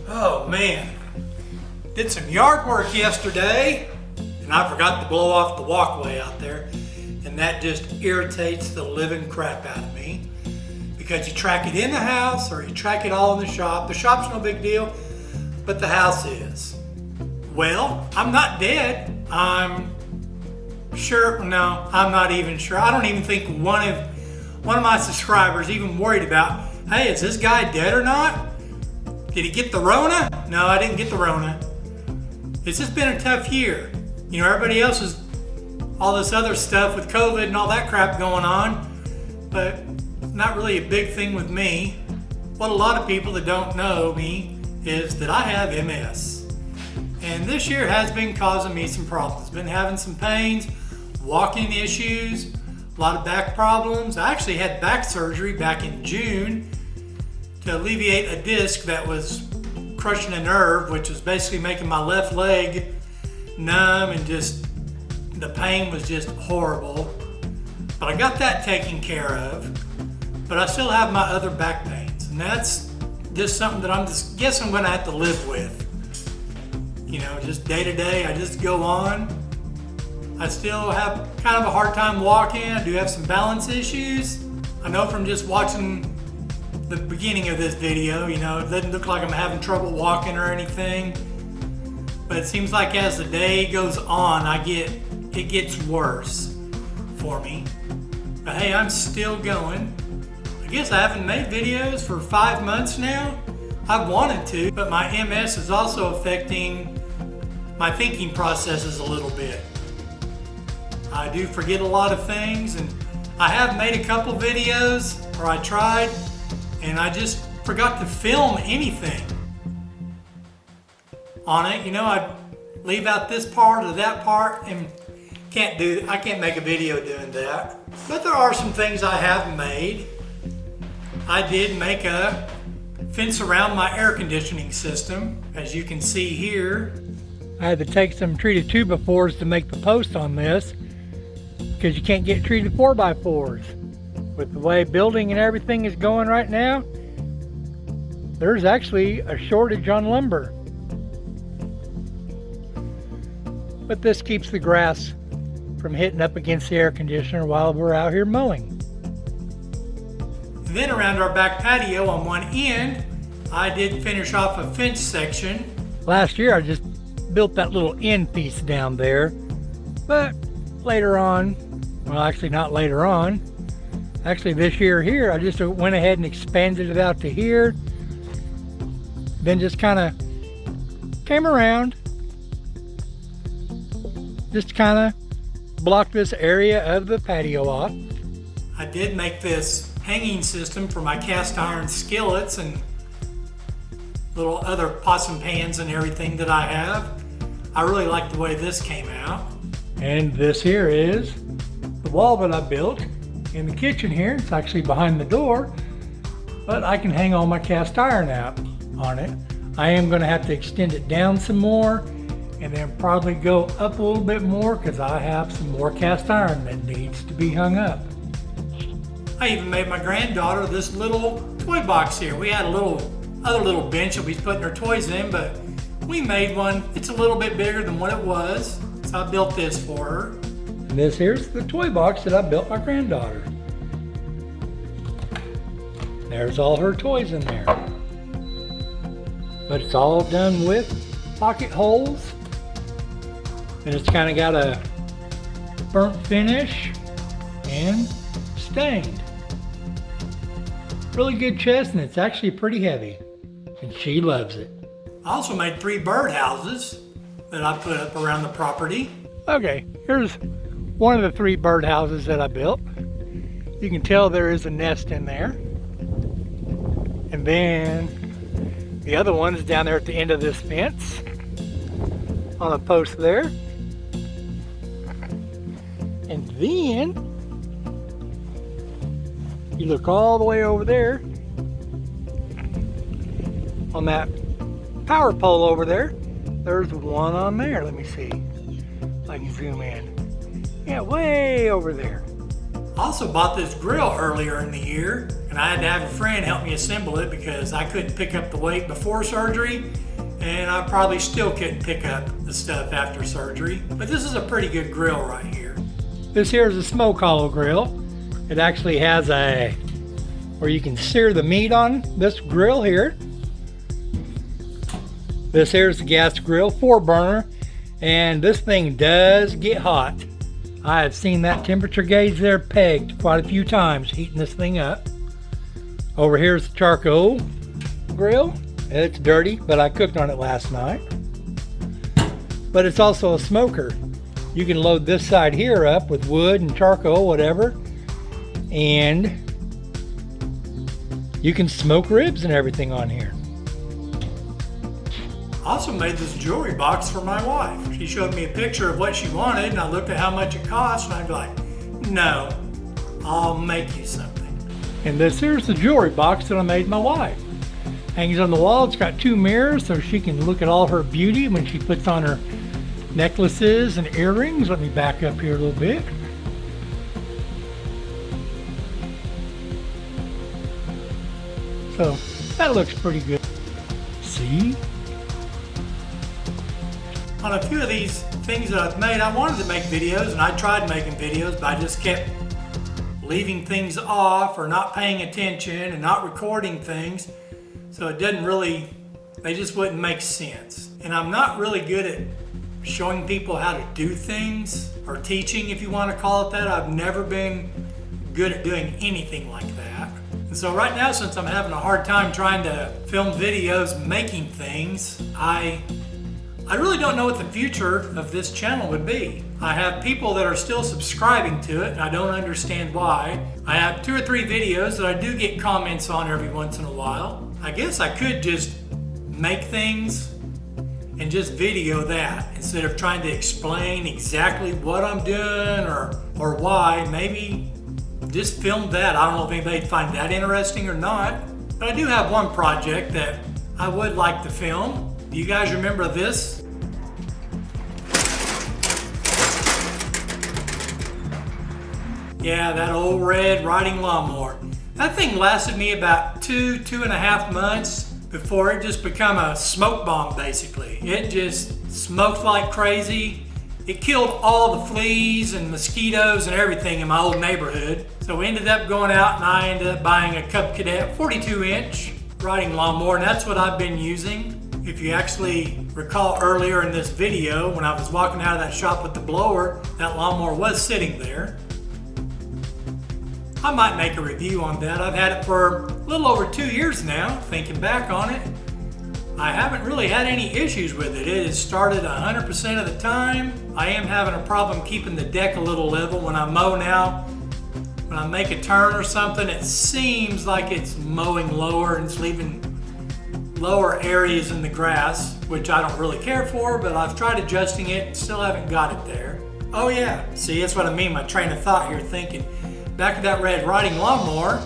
Oh man, did some yard work yesterday and I forgot to blow off the walkway out there, and that just irritates the living crap out of me because you track it in the house or you track it all in the shop. The shop's no big deal, but the house is. Well, I'm not dead. I'm not even sure. I don't even think one of my subscribers even worried about, hey, is this guy dead or not? Did he get the Rona? No, I didn't get the Rona. It's just been a tough year. You know, everybody else is all this other stuff with COVID and all that crap going on, but not really a big thing with me. What a lot of people that don't know me is that I have MS. And this year has been causing me some problems. Been having some pains, walking issues, a lot of back problems. I actually had back surgery back in June to alleviate a disc that was crushing a nerve, which was basically making my left leg numb, and just the pain was just horrible. But I got that taken care of. But I still have my other back pains, and that's just something that I'm going to have to live with. You know, just day to day, I just go on. I still have kind of a hard time walking. I do have some balance issues. I know from just watching the beginning of this video, you know, it doesn't look like I'm having trouble walking or anything. But it seems like as the day goes on, it gets worse for me. But hey, I'm still going. I guess I haven't made videos for 5 months now. I've wanted to, but my MS is also affecting my thinking processes a little bit. I do forget a lot of things, and I have made a couple videos where I tried, and I just forgot to film anything on it. You know, I'd leave out this part or that part, and I can't make a video doing that. But there are some things I have made. I did make a fence around my air conditioning system, as you can see here. I had to take some treated 2x4s to make the post on this, because you can't get treated 4x4s. With the way building and everything is going right now, there's actually a shortage on lumber. But this keeps the grass from hitting up against the air conditioner while we're out here mowing. Then around our back patio on one end, I did finish off a fence section. Last year I just built that little end piece down there, but later on, well, actually not later on, actually this year here, I just went ahead and expanded it out to here, then just kind of came around, just kind of blocked this area of the patio off. I did make this hanging system for my cast iron skillets and little other pots and pans and everything that I have. I really like the way this came out. And this here is the wall that I built in the kitchen here. It's actually behind the door, but I can hang all my cast iron out on it. I am going to have to extend it down some more and then probably go up a little bit more, because I have some more cast iron that needs to be hung up. I even made my granddaughter this little toy box here. We had a other little bench that we was putting her toys in, but we made one. It's a little bit bigger than what it was, so I built this for her. And this here's the toy box that I built my granddaughter. There's all her toys in there. But it's all done with pocket holes. And it's kind of got a burnt finish and stained. Really good chest, and it's actually pretty heavy. And she loves it. I also made 3 bird houses that I put up around the property. Okay, here's one of the 3 bird houses that I built. You can tell there is a nest in there. And then the other one is down there at the end of this fence on a post there. And then you look all the way over there on that power pole over there. There's one on there. Let me see if I can zoom in. Yeah, way over there. I also bought this grill earlier in the year, and And I had to have a friend help me assemble it because I couldn't pick up the weight before surgery, and I probably still couldn't pick up the stuff after surgery. But this is a pretty good grill right here. This here is a smoke hollow grill. It actually has where you can sear the meat on this grill here. This here is the gas grill, 4-burner, and this thing does get hot. I have seen that temperature gauge there pegged quite a few times heating this thing up. Over here is the charcoal grill. It's dirty, but I cooked on it last night. But it's also a smoker. You can load this side here up with wood and charcoal, whatever, and you can smoke ribs and everything on here. I also made this jewelry box for my wife. She showed me a picture of what she wanted, and I looked at how much it cost, and I'd be like, no, I'll make you something. And this here's the jewelry box that I made my wife. Hangs on the wall. It's got 2 mirrors so she can look at all her beauty when she puts on her necklaces and earrings. Let me back up here a little bit. So that looks pretty good. See? On a few of these things that I've made, I wanted to make videos, and I tried making videos, but I just kept leaving things off or not paying attention and not recording things. So it didn't really, they just wouldn't make sense. And I'm not really good at showing people how to do things, or teaching, if you want to call it that. I've never been good at doing anything like that. And so right now, since I'm having a hard time trying to film videos making things, I really don't know what the future of this channel would be. I have people that are still subscribing to it, and I don't understand why. I have 2 or 3 videos that I do get comments on every once in a while. I guess I could just make things and just video that instead of trying to explain exactly what I'm doing or why. Maybe just film that. I don't know if anybody'd find that interesting or not, but I do have one project that I would like to film. Do you guys remember this? Yeah, that old red riding lawnmower. That thing lasted me about 2.5 months before it just became a smoke bomb, basically. It just smoked like crazy. It killed all the fleas and mosquitoes and everything in my old neighborhood. So we ended up going out and I ended up buying a Cub Cadet 42-inch riding lawnmower, and that's what I've been using. If you actually recall earlier in this video, when I was walking out of that shop with the blower, that lawnmower was sitting there. I might make a review on that. I've had it for a little over 2 years now, thinking back on it. I haven't really had any issues with it. It has started 100% of the time. I am having a problem keeping the deck a little level when I mow now. When I make a turn or something, it seems like it's mowing lower and it's leaving lower areas in the grass, which I don't really care for, but I've tried adjusting it and still haven't got it there. Oh yeah, see, that's what I mean, my train of thought here, thinking back to that red riding lawnmower.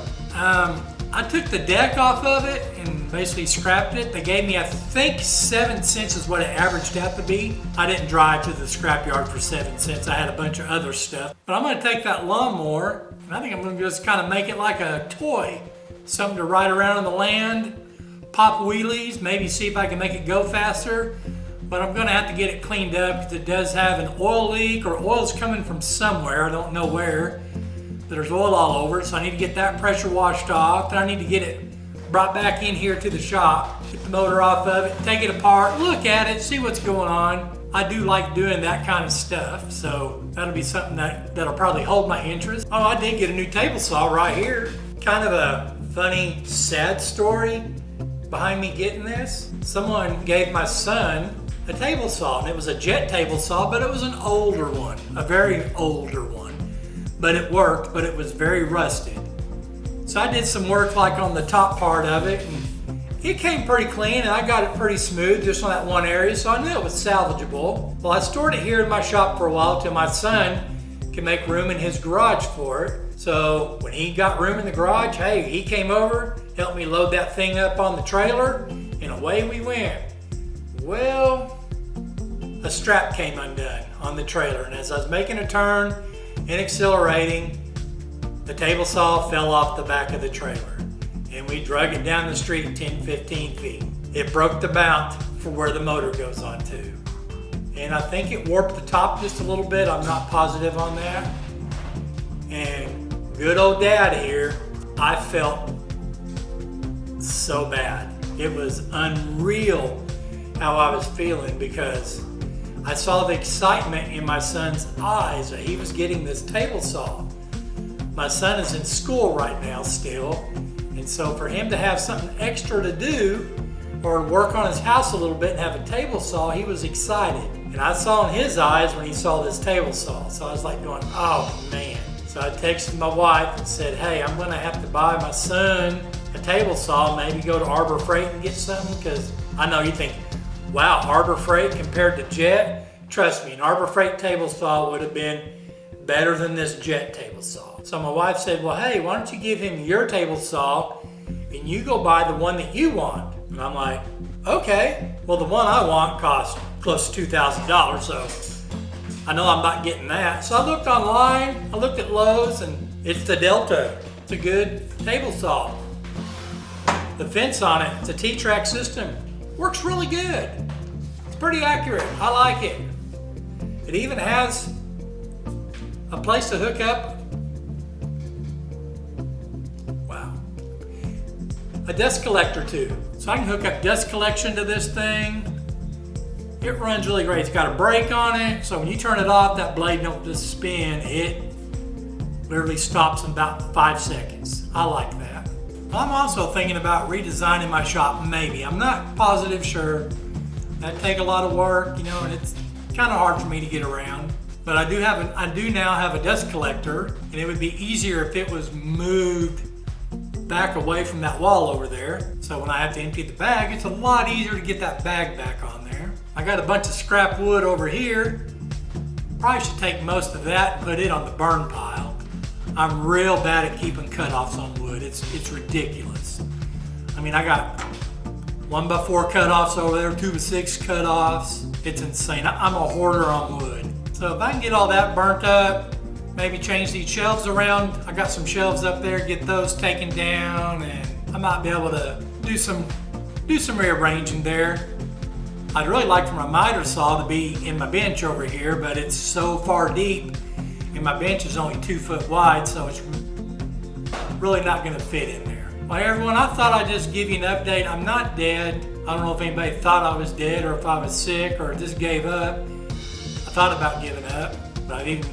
I took the deck off of it and basically scrapped it. They gave me, I think, 7 cents is what it averaged out to be. I didn't drive to the scrapyard for 7 cents. I had a bunch of other stuff. But I'm gonna take that lawnmower and I think I'm gonna just kind of make it like a toy. Something to ride around on the land, pop wheelies, maybe see if I can make it go faster. But I'm gonna have to get it cleaned up because it does have an oil leak, or oil's coming from somewhere, I don't know where. There's oil all over it, so I need to get that pressure washed off. Then I need to get it brought back in here to the shop, get the motor off of it, take it apart, look at it, see what's going on. I do like doing that kind of stuff, so that'll be something that'll probably hold my interest. Oh, I did get a new table saw right here. Kind of a funny, sad story behind me getting this. Someone gave my son a table saw, and it was a jet table saw, but it was an older one, a very older one. But it worked, but it was very rusted. So I did some work like on the top part of it, and it came pretty clean, and I got it pretty smooth just on that one area, so I knew it was salvageable. Well, I stored it here in my shop for a while till my son could make room in his garage for it. So when he got room in the garage, hey, he came over, helped me load that thing up on the trailer, and away we went. Well, a strap came undone on the trailer, and as I was making a turn and accelerating, the table saw fell off the back of the trailer. and we drug it down the street 10, 15 feet. It broke the mount for where the motor goes on to. And I think it warped the top just a little bit. I'm not positive on that. And good old dad here, I felt so bad. It was unreal how I was feeling because I saw the excitement in my son's eyes that he was getting this table saw. My son is in school right now still, and so for him to have something extra to do or work on his house a little bit and have a table saw, he was excited. And I saw in his eyes when he saw this table saw. So I was like going, oh man. So I texted my wife and said, hey, I'm gonna have to buy my son a table saw, maybe go to Arbor Freight and get something, because I know you think, wow, Arbor Freight compared to Jet? Trust me, an Arbor Freight table saw would have been better than this Jet table saw. So my wife said, well, hey, why don't you give him your table saw and you go buy the one that you want? And I'm like, okay. Well, the one I want costs close to $2,000, so I know I'm not getting that. So I looked online, I looked at Lowe's, and it's the Delta. It's a good table saw. The fence on it, it's a T-track system. Works really good. It's pretty accurate. I like it. It even has a place to hook up. Wow. A dust collector too. So I can hook up dust collection to this thing. It runs really great. It's got a brake on it, so when you turn it off, that blade don't just spin. It literally stops in about 5 seconds. I like that. I'm also thinking about redesigning my shop, maybe. I'm not positive sure. That'd take a lot of work, you know, and it's kind of hard for me to get around. But I do now have a dust collector, and it would be easier if it was moved back away from that wall over there. So when I have to empty the bag, it's a lot easier to get that bag back on there. I got a bunch of scrap wood over here. Probably should take most of that and put it on the burn pile. I'm real bad at keeping cutoffs on wood. It's ridiculous. I mean, I got 1x4 cutoffs over there, 2x6 cutoffs. It's insane. I'm a hoarder on wood. So if I can get all that burnt up, maybe change these shelves around. I got some shelves up there, get those taken down, and I might be able to do some rearranging there. I'd really like for my miter saw to be in my bench over here, but it's so far deep and my bench is only 2 foot wide, so it's really not gonna fit in there. Well, hey everyone, I thought I'd just give you an update. I'm not dead. I don't know if anybody thought I was dead or if I was sick or just gave up. I thought about giving up, but I even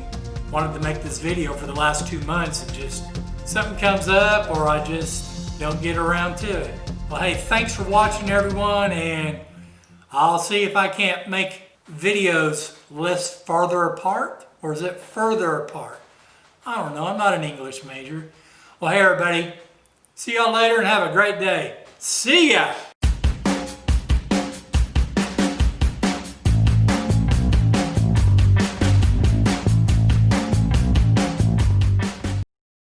wanted to make this video for the last 2 months, and just something comes up or I just don't get around to it. Well, hey, thanks for watching everyone, and I'll see if I can't make videos less farther apart, or is it further apart? I don't know, I'm not an English major. Well, hey everybody, see y'all later and have a great day. See ya!